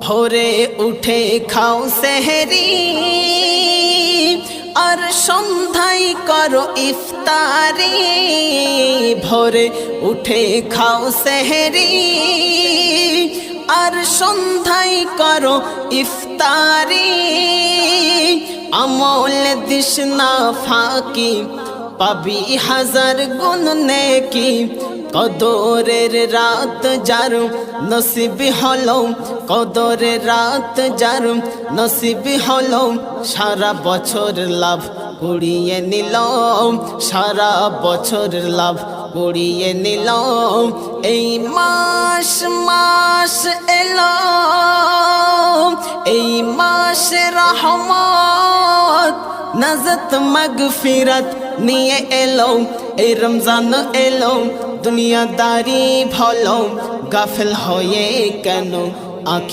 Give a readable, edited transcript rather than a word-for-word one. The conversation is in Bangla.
ভোরে উঠে খাও সেহরি আর সন্ধ্যায় করো ইফতারি। ভোরে উঠে খাও সেহরি আর সন্ধ্যায় করো ইফতারি। আমল দিস না ফাঁকি, পাবি হাজার গুণ নেকি। কদরের রাত যার নসিব হলো, কদরের রাত যার নসিব হলো, সারা বছর লাভ কুড়িয়ে নিল, সারা বছর লাভ কুড়িয়ে নিল। এই মাস এলো, এই মাস রহমত নাজাত মাগফিরাত নিয়ে এলো। এই রমজান এলো, দুনিয়াদারি ভলো, গাফেল হয়ে কেন আখি